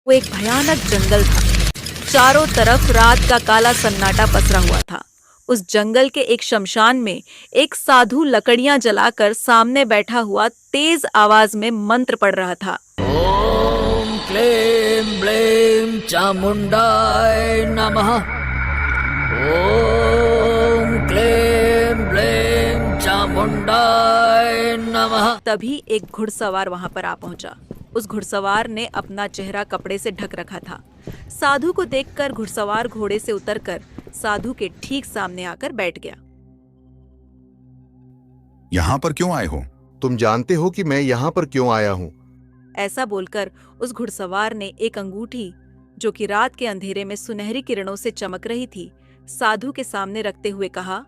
वो एक भयानक जंगल था। चारों तरफ रात का काला सन्नाटा पसरा हुआ था। उस जंगल के एक शमशान में एक साधु लकड़ियां जलाकर सामने बैठा हुआ तेज आवाज में मंत्र पढ़ रहा था। ओम क्लीं ब्लीं चामुंडाय नमः। ओम क्लीं ब्लीं चामुंडाय नमः। तभी एक घुड़सवार वहां पर आ पहुंचा। उस घुड़सवार ने अपना चेहरा कपड़े से ढक रखा था। साधु को देखकर घुड़सवार घोड़े से उतरकर साधु के ठीक सामने आकर बैठ गया। यहाँ पर क्यों आए हो? तुम जानते हो कि मैं यहाँ पर क्यों आया हूँ? ऐसा बोलकर उस घुड़सवार ने एक अंगूठी, जो कि रात के अंधेरे में सुनहरी किरणों से चमक रही थी, साधु के सामने रखते हुए कहा,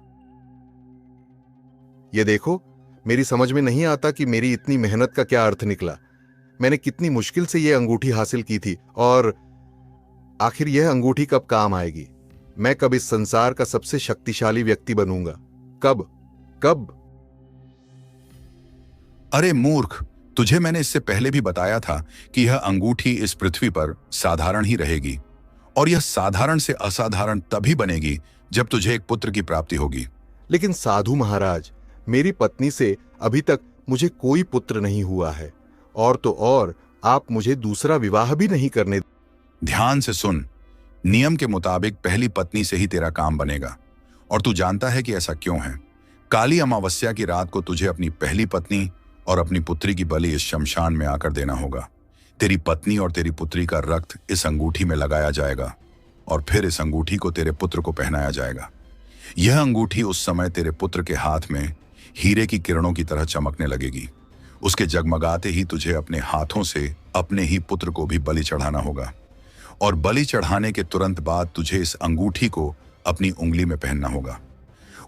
ये देखो, मेरी समझ में नहीं आता कि मेरी इतनी मेहनत का क्या अर्थ निकला। मैंने कितनी मुश्किल से ये अंगूठी हासिल की थी, और आखिर यह अंगूठी कब काम आएगी? मैं कब इस संसार का सबसे शक्तिशाली व्यक्ति बनूंगा? कब कब? अरे मूर्ख, तुझे मैंने इससे पहले भी बताया था कि यह अंगूठी इस पृथ्वी पर साधारण ही रहेगी, और यह साधारण से असाधारण तभी बनेगी जब तुझे एक पुत्र की प्राप्ति होगी। लेकिन साधु महाराज, मेरी पत्नी से अभी तक मुझे कोई पुत्र नहीं हुआ है, और तो और आप मुझे दूसरा विवाह भी नहीं करने। ध्यान से सुन, नियम के मुताबिक पहली पत्नी से ही तेरा काम बनेगा, और तू जानता है कि ऐसा क्यों है। काली अमावस्या की रात को तुझे अपनी पहली पत्नी और अपनी पुत्री की बलि इस शमशान में आकर देना होगा। तेरी पत्नी और तेरी पुत्री का रक्त इस अंगूठी में लगाया जाएगा, और फिर इस अंगूठी को तेरे पुत्र को पहनाया जाएगा। यह अंगूठी उस समय तेरे पुत्र के हाथ में हीरे की किरणों की तरह चमकने लगेगी। उसके जगमगाते ही तुझे अपने हाथों से अपने ही पुत्र को भी बलि चढ़ाना होगा, और बलि चढ़ाने के तुरंत बाद तुझे इस अंगूठी को अपनी उंगली में पहनना होगा।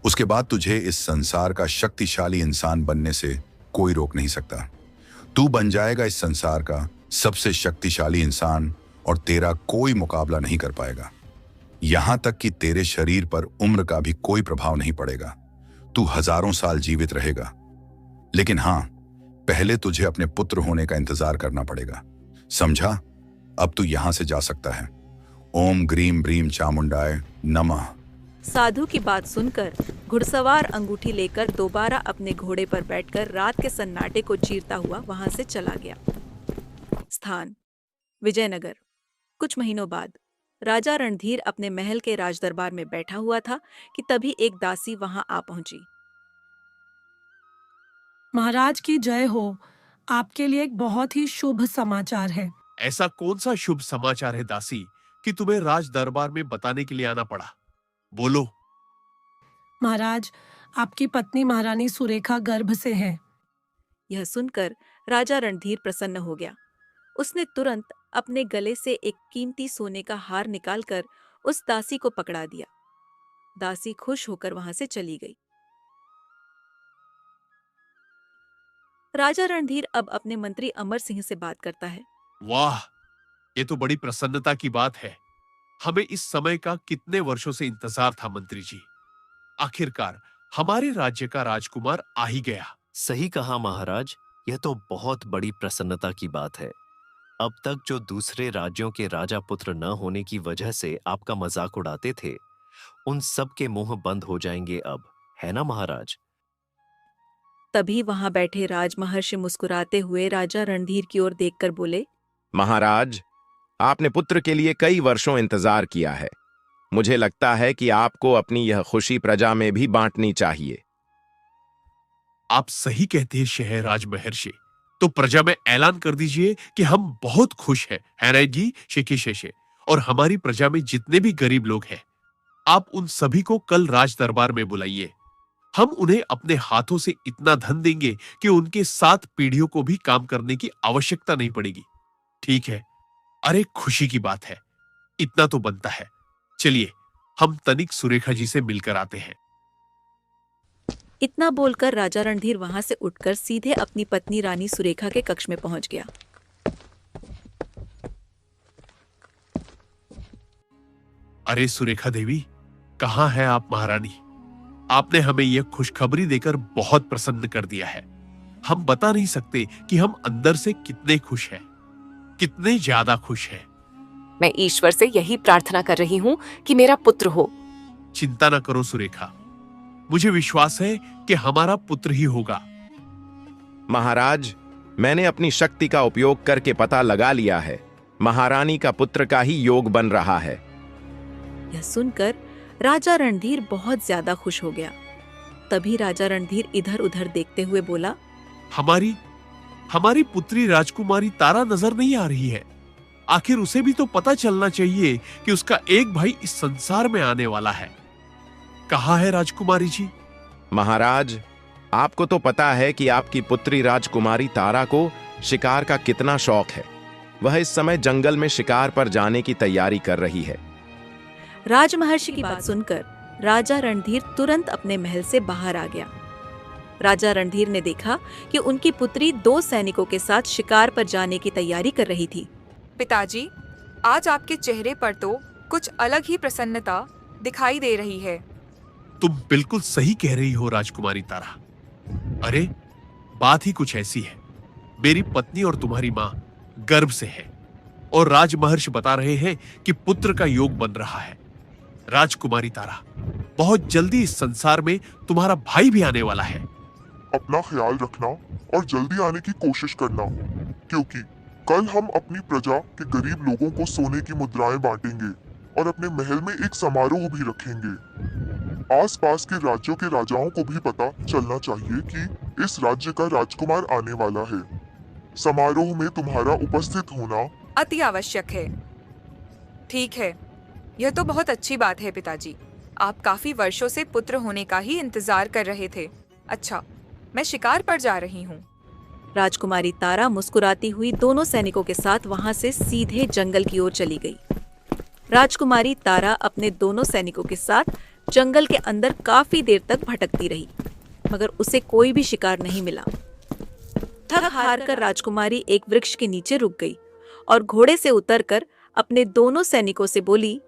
उसके बाद तुझे इस संसार का शक्तिशाली इंसान बनने से कोई रोक नहीं सकता। तू बन जाएगा इस संसार का सबसे शक्तिशाली इंसान, और तेरा कोई मुकाबला नहीं कर पाएगा। यहां तक कि तेरे शरीर पर उम्र का भी कोई प्रभाव नहीं पड़ेगा। तू हजारों साल जीवित रहेगा। लेकिन हां, पहले तुझे अपने पुत्र होने का इंतजार करना पड़ेगा, समझा? अब तू यहां से जा सकता है। ओम ग्रीम ब्रीम चामुंडाय नमः। साधु की बात सुनकर घुड़सवार अंगूठी लेकर दोबारा अपने घोड़े पर बैठकर रात के सन्नाटे को चीरता हुआ वहां से चला गया। स्थान विजयनगर। कुछ महीनों बाद राजा रणधीर अपने महल के राजदरबार में बैठा हुआ था कि तभी एक दासी वहां आ पहुंची। महाराज की जय हो। आपके लिए एक बहुत ही शुभ समाचार है। ऐसा कौन सा शुभ समाचार है दासी कि तुम्हें राज दरबार में बताने के लिए आना पड़ा? बोलो। महाराज, आपकी पत्नी महारानी सुरेखा गर्भ से है। यह सुनकर राजा रणधीर प्रसन्न हो गया। उसने तुरंत अपने गले से एक कीमती सोने का हार निकालकर उस दासी को पकड़ा दिया। दासी खुश होकर वहां से चली गई। राजा रणधीर अब अपने मंत्री अमर सिंह से बात करता है। वाह, ये तो बड़ी प्रसन्नता की बात है। हमें इस समय का कितने वर्षों से इंतजार था मंत्री जी। आखिरकार हमारे राज्य का राजकुमार आ ही गया। सही कहा महाराज, यह तो बहुत बड़ी प्रसन्नता की बात है। अब तक जो दूसरे राज्यों के राजा पुत्र न होने की वजह से आपका मजाक उड़ाते थे, उन सब के मुंह बंद हो जाएंगे अब, है ना महाराज? तभी वहां बैठे राजमहर्षि मुस्कुराते हुए राजा रणधीर की ओर देखकर बोले, महाराज, आपने पुत्र के लिए कई वर्षों इंतजार किया है। मुझे लगता है कि आपको अपनी यह खुशी प्रजा में भी बांटनी चाहिए। आप सही कहते हैं शहराज महर्षि। तो प्रजा में ऐलान कर दीजिए कि हम बहुत खुश हैं, है ना जी शेखे शेषे? और हमारी प्रजा में जितने भी गरीब लोग हैं, आप उन सभी को कल राज दरबार में बुलाइए। हम उन्हें अपने हाथों से इतना धन देंगे कि उनके 7 पीढ़ियों को भी काम करने की आवश्यकता नहीं पड़ेगी। ठीक है? अरे खुशी की बात है, इतना तो बनता है। चलिए, हम तनिक सुरेखा जी से मिलकर आते हैं। इतना बोलकर राजा रणधीर वहां से उठकर सीधे अपनी पत्नी रानी सुरेखा के कक्ष में पहुंच गया। अरे सुरेखा देवी, कहां है आप महारानी? आपने हमें यह खुशखबरी देकर बहुत प्रसन्न कर दिया है। हम बता नहीं सकते कि हम अंदर से कितने खुश हैं, कितने ज्यादा खुश हैं। मैं ईश्वर से यही प्रार्थना कर रही हूँ कि मेरा पुत्र हो। चिंता न करो सुरेखा, मुझे विश्वास है कि हमारा पुत्र ही होगा। महाराज, मैंने अपनी शक्ति का उपयोग करके पता लगा लिया है। महारानी का पुत्र का ही योग बन रहा है। यह सुनकर राजा रणधीर बहुत ज्यादा खुश हो गया। तभी राजा रणधीर इधर उधर देखते हुए बोला, हमारी पुत्री राजकुमारी तारा नजर नहीं आ रही है। आखिर उसे भी तो पता चलना चाहिए कि उसका एक भाई इस संसार में आने वाला है। कहाँ है राजकुमारी जी? महाराज, आपको तो पता है कि आपकी पुत्री राजकुमारी तारा को शिकार का कितना शौक है। वह इस समय जंगल में शिकार पर जाने की तैयारी कर रही है। राजमहर्षि की बात सुनकर राजा रणधीर तुरंत अपने महल से बाहर आ गया। राजा रणधीर ने देखा कि उनकी पुत्री 2 सैनिकों के साथ शिकार पर जाने की तैयारी कर रही थी। पिताजी, आज आपके चेहरे पर तो कुछ अलग ही प्रसन्नता दिखाई दे रही है। तुम बिल्कुल सही कह रही हो राजकुमारी तारा। अरे, बात ही कुछ ऐसी है। मेरी पत्नी और तुम्हारी माँ गर्भ से है और राजमहर्षि बता रहे हैं कि पुत्र का योग बन रहा है। राजकुमारी तारा, बहुत जल्दी इस संसार में तुम्हारा भाई भी आने वाला है। अपना ख्याल रखना और जल्दी आने की कोशिश करना, क्योंकि कल हम अपनी प्रजा के गरीब लोगों को सोने की मुद्राएं बांटेंगे और अपने महल में एक समारोह भी रखेंगे। आसपास के राज्यों के राजाओं को भी पता चलना चाहिए कि इस राज्य का राजकुमार आने वाला है। समारोह में तुम्हारा उपस्थित होना अति आवश्यक है। ठीक है, यह तो बहुत अच्छी बात है पिताजी। आप काफी वर्षों से पुत्र होने का ही इंतजार कर रहे थे। अच्छा, मैं शिकार पर जा रही हूँ। राजकुमारी तारा मुस्कुराती हुई दोनों सैनिकों के साथ वहां से सीधे जंगल की ओर चली गई। राजकुमारी तारा अपने दोनों सैनिकों के साथ जंगल के अंदर काफी देर तक भटकती रही, मगर उसे कोई भी शिकार नहीं मिला। थक हार कर राजकुमारी एक वृक्ष के नीचे रुक गई और घोड़े से उतरकर अपने दोनों सैनिकों से बोली,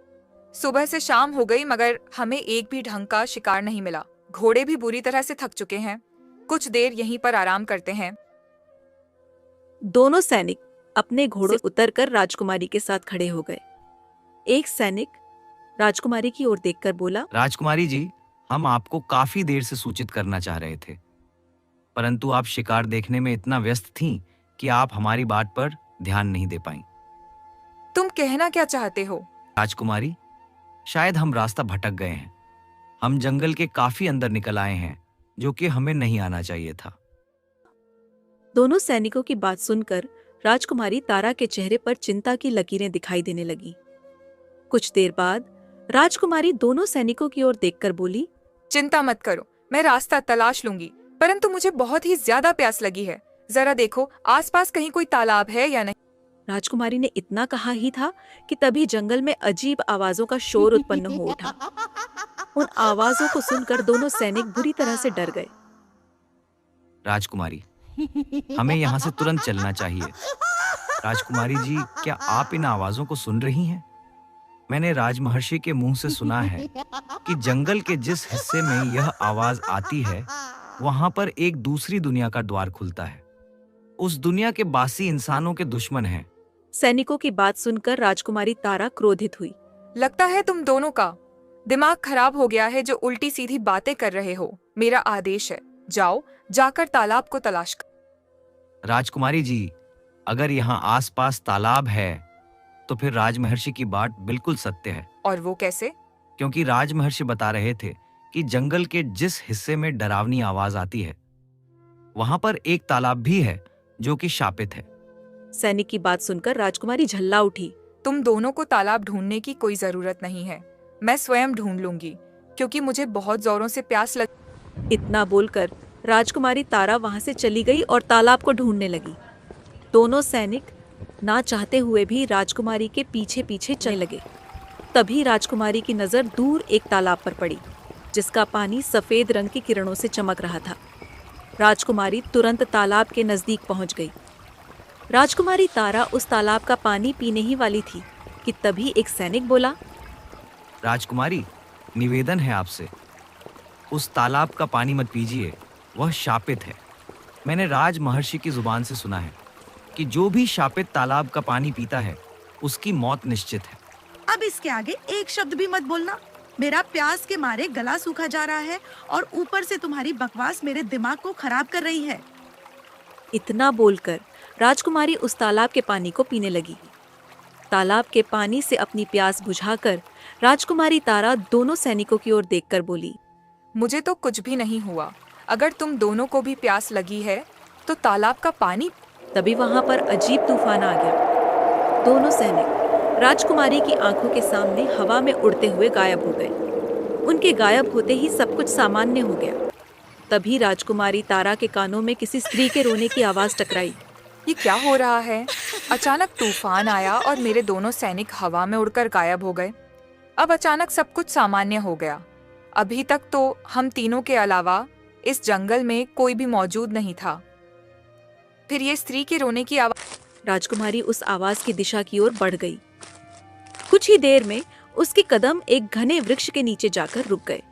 सुबह से शाम हो गई मगर हमें एक भी ढंग का शिकार नहीं मिला। घोड़े भी बुरी तरह से थक चुके हैं। कुछ देर यहीं पर आराम करते हैं। दोनों सैनिक अपने घोड़ों से उतरकर राजकुमारी के साथ खड़े हो गए। एक सैनिक राजकुमारी की ओर देखकर बोला, राजकुमारी जी, हम आपको काफी देर से सूचित करना चाह रहे थे, परंतु आप शिकार देखने में इतना व्यस्त थीं कि आप हमारी बात पर ध्यान नहीं दे पाईं। तुम कहना क्या चाहते हो? राजकुमारी, शायद हम रास्ता भटक गए हैं। हम जंगल के काफी अंदर निकल आए हैं, जो कि हमें नहीं आना चाहिए था। दोनों सैनिकों की बात सुनकर राजकुमारी तारा के चेहरे पर चिंता की लकीरें दिखाई देने लगी। कुछ देर बाद राजकुमारी दोनों सैनिकों की ओर देखकर बोली, चिंता मत करो, मैं रास्ता तलाश लूंगी, परंतु मुझे बहुत ही ज्यादा प्यास लगी है। जरा देखो आसपास कहीं कोई तालाब है या नहीं। राजकुमारी ने इतना कहा ही था कि तभी जंगल में अजीब आवाजों का शोर उत्पन्न हो उठा। उन आवाजों को सुनकर दोनों सैनिक बुरी तरह से डर गए। राजकुमारी, हमें यहाँ से तुरंत चलना चाहिए। राजकुमारी जी, क्या आप इन आवाजों को सुन रही हैं? मैंने राजमहर्षि के मुंह से सुना है कि जंगल के जिस हिस्से में यह आवाज आती है, वहां पर एक दूसरी दुनिया का द्वार खुलता है। उस दुनिया के बासी इंसानों के दुश्मन हैं। सैनिकों की बात सुनकर राजकुमारी तारा क्रोधित हुई। लगता है तुम दोनों का दिमाग खराब हो गया है जो उल्टी सीधी बातें कर रहे हो। मेरा आदेश है, जाओ जाकर तालाब को तलाश कर। राजकुमारी जी, अगर यहाँ आसपास तालाब है तो फिर राजमहर्षि की बात बिल्कुल सत्य है। और वो कैसे? क्योंकि राजमहर्षि बता रहे थे कि जंगल के जिस हिस्से में डरावनी आवाज आती है, वहां पर एक तालाब भी है जो कि शापित है। सैनिक की बात सुनकर राजकुमारी झल्ला उठी। तुम दोनों को तालाब ढूंढने की कोई जरूरत नहीं है, मैं स्वयं ढूंढ लूंगी, क्योंकि मुझे बहुत जोरों से प्यास लग। इतना बोलकर राजकुमारी तारा वहां से चली गई और तालाब को ढूंढने लगी। दोनों सैनिक ना चाहते हुए भी राजकुमारी के पीछे पीछे चलने लगे। तभी राजकुमारी की नजर दूर एक तालाब पर पड़ी, जिसका पानी सफेद रंग की किरणों से चमक रहा था। राजकुमारी तुरंत तालाब के नजदीक पहुंच गई। राजकुमारी तारा उस तालाब का पानी पीने ही वाली थी कि तभी एक सैनिक बोला, राजकुमारी, निवेदन है आपसे, उस तालाब का पानी मत पीजिए, वह शापित है। मैंने राजमहर्षि की जुबान से सुना है कि जो भी शापित तालाब का पानी पीता है उसकी मौत निश्चित है। अब इसके आगे एक शब्द भी मत बोलना। मेरा प्यास के मारे गला सूखा जा रहा है और ऊपर से तुम्हारी बकवास मेरे दिमाग को खराब कर रही है। इतना बोलकर राजकुमारी उस तालाब के पानी को पीने लगी। तालाब के पानी से अपनी प्यास बुझाकर राजकुमारी तारा दोनों सैनिकों की ओर देखकर बोली, मुझे तो कुछ भी नहीं हुआ। अगर तुम दोनों को भी प्यास लगी है तो तालाब का पानी। तभी वहां पर अजीब तूफान आ गया। दोनों सैनिक राजकुमारी की आंखों के सामने हवा में उड़ते हुए गायब हो गए। उनके गायब होते ही सब कुछ सामान्य हो गया। तभी राजकुमारी तारा के कानों में किसी स्त्री के रोने की आवाज टकराई। ये क्या हो रहा है? अचानक तूफान आया और मेरे दोनों सैनिक हवा में उड़कर गायब हो गए। अब अचानक सब कुछ सामान्य हो गया। अभी तक तो हम तीनों के अलावा इस जंगल में कोई भी मौजूद नहीं था। फिर ये स्त्री के रोने की आवाज। राजकुमारी उस आवाज की दिशा की ओर बढ़ गई। कुछ ही देर में उसके कदम एक घने वृक्ष के नीचे जाकर रुक गए।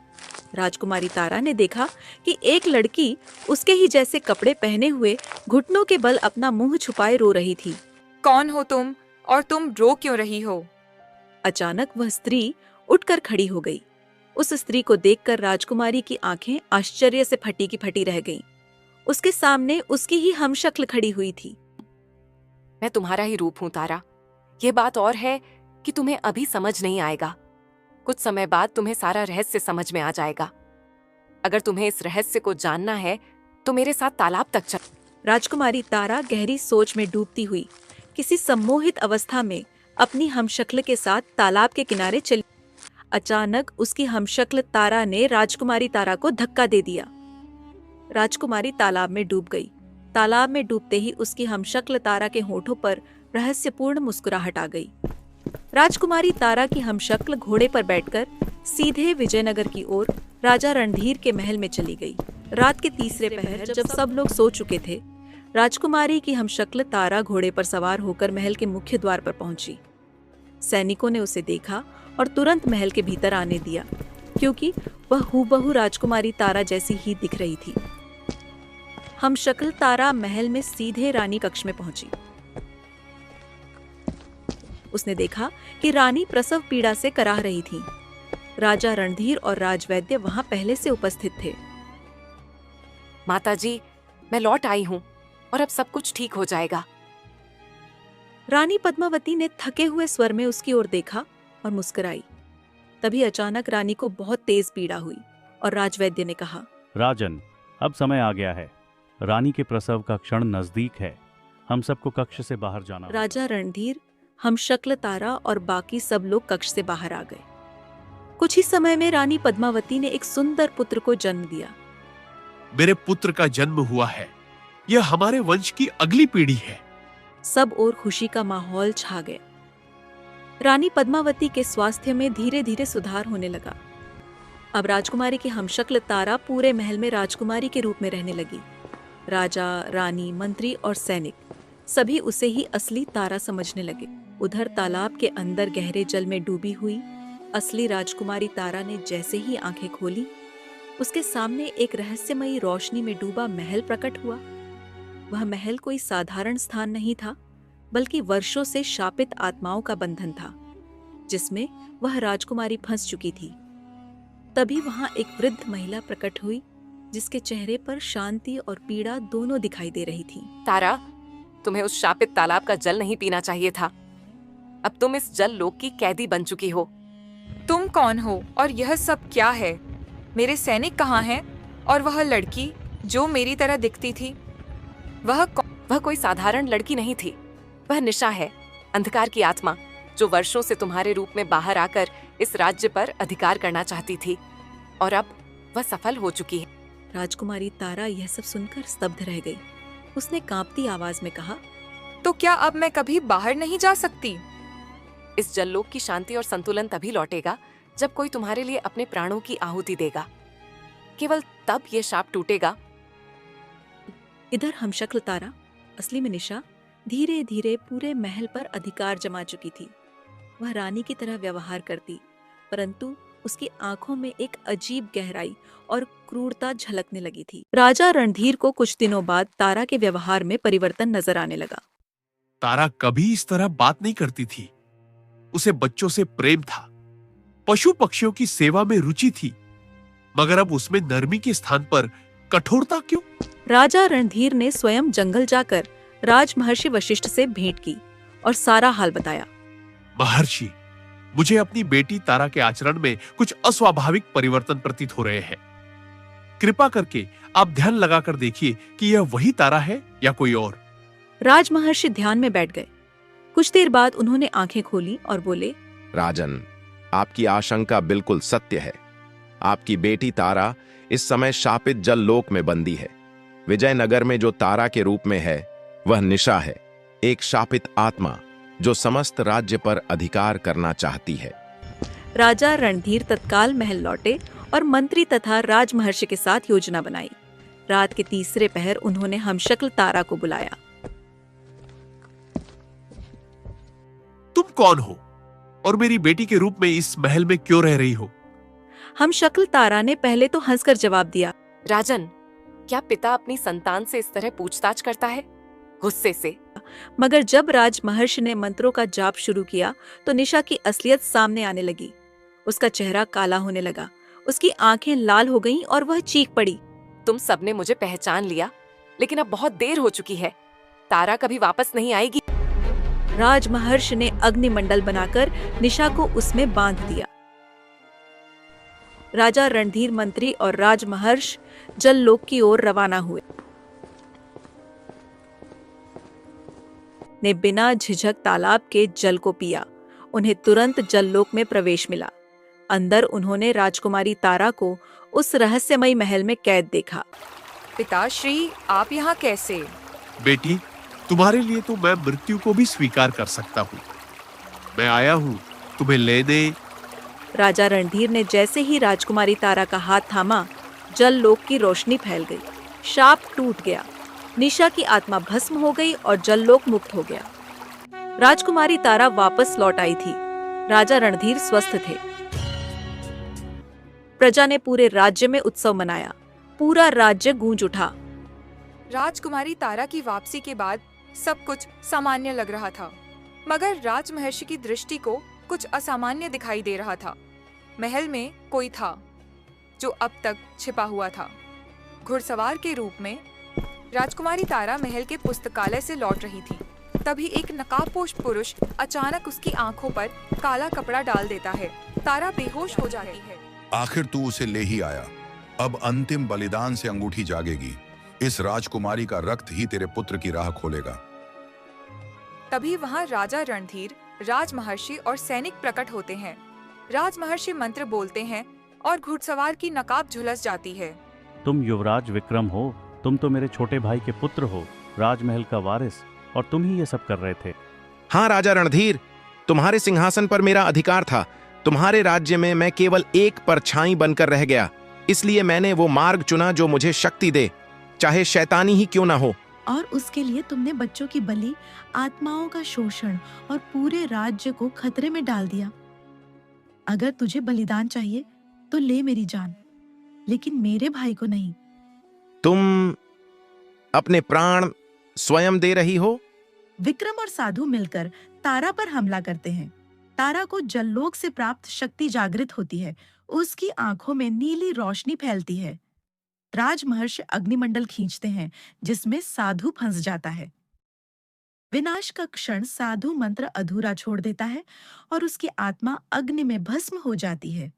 राजकुमारी तारा ने देखा कि एक लड़की उसके ही जैसे कपड़े पहने हुए घुटनों के बल अपना मुंह छुपाए रो रही थी। कौन हो तुम और तुम रो क्यों रही हो? अचानक वह स्त्री उठकर खड़ी हो गई। उस स्त्री को देखकर राजकुमारी की आंखें आश्चर्य से फटी की फटी रह गईं। उसके सामने उसकी ही हमशक्ल खड़ी हुई थी। मैं तुम्हारा ही रूप हूं तारा। ये बात और है कि तुम्हें अभी समझ नहीं आएगा। कुछ समय बाद तुम्हें सारा रहस्य समझ में आ जाएगा। अगर तुम्हें इस रहस्य को जानना है तो मेरे साथ तालाब तक चल। राजकुमारी तारा गहरी सोच में डूबती हुई किसी सम्मोहित अवस्था में अपनी हमशक्ल के साथ तालाब के किनारे चली। अचानक उसकी हमशक्ल तारा ने राजकुमारी तारा को धक्का दे दिया। राजकुमारी तालाब में डूब गई। तालाब में डूबते ही उसकी हमशक्ल तारा के होठों पर रहस्यपूर्ण मुस्कुराहट आ गई। राजकुमारी तारा की हमशक्ल घोड़े पर बैठकर सीधे विजयनगर की ओर राजा रणधीर के महल में चली गई। रात के तीसरे पहर जब सब लोग सो चुके थे, राजकुमारी की हमशक्ल तारा घोड़े पर सवार होकर महल के मुख्य द्वार पर पहुंची। सैनिकों ने उसे देखा और तुरंत महल के भीतर आने दिया, क्योंकि वह हूबहू राजकुमारी तारा जैसी ही दिख रही थी। हमशक्ल तारा महल में सीधे रानी कक्ष में पहुंची। उसने देखा कि रानी प्रसव पीड़ा से कराह रही थी। राजा रणधीर और राजवैद्य वहां पहले से उपस्थित थे। माताजी, मैं लौट आई हूँ और अब सब कुछ ठीक हो जाएगा। रानी पद्मावती ने थके हुए स्वर में उसकी ओर देखा और मुस्कुराई। तभी अचानक रानी को बहुत तेज पीड़ा हुई और राजवैद्य ने कहा, राजन, अब समय आ गया है। रानी के प्रसव का क्षण नजदीक है। हम सबको कक्ष से बाहर जाना होगा। राजा रणधीर, हमशक्ल तारा और बाकी सब लोग कक्ष से बाहर आ गए। कुछ ही समय में रानी पद्मावती ने एक सुंदर पुत्र को जन्म दिया। मेरे पुत्र का जन्म हुआ है। यह हमारे वंश की अगली पीढ़ी है। सब और खुशी का माहौल छा गया। रानी पद्मावती के स्वास्थ्य में धीरे धीरे सुधार होने लगा। अब राजकुमारी की हमशक्ल तारा पूरे महल में राजकुमारी के रूप में रहने लगी। राजा, रानी, मंत्री और सैनिक सभी उसे ही असली तारा समझने लगे। उधर तालाब के अंदर गहरे जल में डूबी हुई असली राजकुमारी तारा ने जैसे ही आंखें खोली, उसके सामने एक रहस्यमयी रोशनी में डूबा महल प्रकट हुआ। वह महल कोई साधारण स्थान नहीं था, बल्कि वर्षों से शापित आत्माओं का बंधन था, जिसमें वह राजकुमारी फंस चुकी थी। तभी वहां एक वृद्ध महिला प्रकट हुई, जिसके चेहरे पर शांति और पीड़ा दोनों दिखाई दे रही थी। तारा, तुम्हें उस शापित तालाब का जल नहीं पीना चाहिए था। अब तुम इस जल लोक की कैदी बन चुकी हो। तुम कौन हो और यह सब क्या है? मेरे सैनिक कहाँ हैं? और वह लड़की जो मेरी तरह दिखती थी, वह कोई साधारण लड़की नहीं थी। वह निशा है, अंधकार की आत्मा, जो वर्षों से तुम्हारे रूप में बाहर आकर इस राज्य पर अधिकार करना चाहती थी, और अब वह सफल हो चुकी है। राजकुमारी तारा यह सब सुनकर स्तब्ध रह गई। उसने कांपती आवाज में कहा, तो क्या अब मैं कभी बाहर नहीं जा सकती? इस जललोक की शांति और संतुलन तभी लौटेगा जब कोई तुम्हारे लिए अपने प्राणों की आहुति देगा। केवल तब ये शाप टूटेगा। इधर हमशक्ल तारा, असली में निशा, धीरे धीरे पूरे महल पर अधिकार जमा चुकी थी। वह रानी की तरह व्यवहार करती, परंतु उसकी आंखों में एक अजीब गहराई और क्रूरता झलकने लगी थी। राजा रणधीर को कुछ दिनों बाद तारा के व्यवहार में परिवर्तन नजर आने लगा। तारा कभी इस तरह बात नहीं करती थी। उसे बच्चों से प्रेम था, पशु पक्षियों की सेवा में रुचि थी, मगर अब उसमें नरमी के स्थान पर कठोरता क्यों? राजा रणधीर ने स्वयं जंगल जाकर राज महर्षि वशिष्ठ से भेंट की और सारा हाल बताया। महर्षि, मुझे अपनी बेटी तारा के आचरण में कुछ अस्वाभाविक परिवर्तन प्रतीत हो रहे हैं। कृपा करके आप ध्यान लगाकर देखिए कि यह वही तारा है या कोई और। राज महर्षि ध्यान में बैठ गए। कुछ देर बाद उन्होंने आंखें खोली और बोले, राजन, आपकी आशंका बिल्कुल सत्य है। आपकी बेटी तारा इस समय शापित जल लोक में बंदी है। विजयनगर में जो तारा के रूप में है वह निशा है, एक शापित आत्मा जो समस्त राज्य पर अधिकार करना चाहती है। राजा रणधीर तत्काल महल लौटे और मंत्री तथा राज महर्षि के साथ योजना बनाई। रात के तीसरे पहर उन्होंने हमशक्ल तारा को बुलाया। तुम कौन हो और मेरी बेटी के रूप में इस महल में क्यों रह रही हो? हमशक्ल तारा ने पहले तो हंसकर जवाब दिया, राजन, क्या पिता अपनी संतान से इस तरह पूछताछ करता है? गुस्से से। मगर जब राज महर्षि ने मंत्रों का जाप शुरू किया तो निशा की असलियत सामने आने लगी। उसका चेहरा काला होने लगा, उसकी आंखें लाल हो गईं और वह चीख पड़ी, तुम सबने मुझे पहचान लिया, लेकिन अब बहुत देर हो चुकी है। तारा कभी वापस नहीं आएगी। राज महर्षि ने अग्निमंडल बनाकर निशा को उसमें बांध दिया। राजा रणधीर, मंत्री और राज महर्षि जल लोक की ओर रवाना हुए। ने बिना झिझक तालाब के जल को पिया। उन्हें तुरंत जल लोक में प्रवेश मिला। अंदर उन्होंने राजकुमारी तारा को उस रहस्यमयी महल में कैद देखा। पिताश्री, आप यहाँ कैसे? बेटी, तुम्हारे लिए तो मैं मृत्यु को भी स्वीकार कर सकता हूँ। मैं आया हूँ तुम्हें लेने। राजा रणधीर ने जैसे ही राजकुमारी तारा का हाथ थामा, जल लोक की रोशनी फैल गई। शाप टूट गया। निशा की आत्मा भस्म हो गई और जल लोक मुक्त हो गया। राजकुमारी तारा वापस लौट आई थी। राजा रणधीर स्वस्थ थे। प्रजा ने पूरे राज्य में उत्सव मनाया। पूरा राज्य गूंज उठा। राजकुमारी तारा की वापसी के बाद सब कुछ सामान्य लग रहा था, मगर राज महर्षि की दृष्टि को कुछ असामान्य दिखाई दे रहा था। महल में कोई था जो अब तक छिपा हुआ था। घुड़सवार के रूप में राजकुमारी तारा महल के पुस्तकालय से लौट रही थी। तभी एक नकाबपोश पुरुष अचानक उसकी आंखों पर काला कपड़ा डाल देता है। तारा बेहोश हो जाती है। आखिर तू उसे ले ही आया। अब अंतिम बलिदान से अंगूठी जागेगी। इस राजकुमारी का रक्त ही तेरे पुत्र की राह खोलेगा। तभी वहाँ राजा रणधीर, राज महर्षि और सैनिक प्रकट होते हैं। राज महर्षि मंत्र बोलते हैं और घुड़सवार की नकाब झुलस जाती है। तुम युवराज विक्रम हो। तुम तो मेरे छोटे भाई के पुत्र हो, राजमहल का वारिस, और तुम ही ये सब कर रहे थे। हाँ राजा रणधीर, तुम्हारे सिंहासन पर मेरा अधिकार था। तुम्हारे राज्य में मैं केवल एक परछाई बनकर रह गया, इसलिए मैंने वो मार्ग चुना जो मुझे शक्ति दे, चाहे शैतानी ही क्यों ना हो। और उसके लिए तुमने बच्चों की बलि, आत्माओं का शोषण और पूरे राज्य को खतरे में डाल दिया। अगर तुझे बलिदान चाहिए तो ले मेरी जान, लेकिन मेरे भाई को नहीं। तुम अपने प्राण स्वयं दे रही हो? विक्रम और साधु मिलकर तारा पर हमला करते हैं। तारा को जललोक से प्राप्त शक्ति जागृत होती है। उसकी आंखों में नीली रोशनी फैलती है। राज महर्षि अग्निमंडल खींचते हैं, जिसमें साधु फंस जाता है। विनाश का क्षण साधु मंत्र अधूरा छोड़ देता है और उसकी आत्मा अग्नि में भस्म हो जाती है।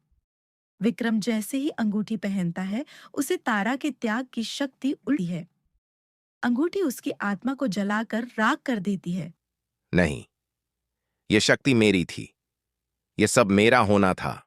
विक्रम जैसे ही अंगूठी पहनता है, उसे तारा के त्याग की शक्ति उड़ती है। अंगूठी उसकी आत्मा को जलाकर राख कर देती है। नहीं, ये शक्ति मेरी थी। ये सब मेरा होना था।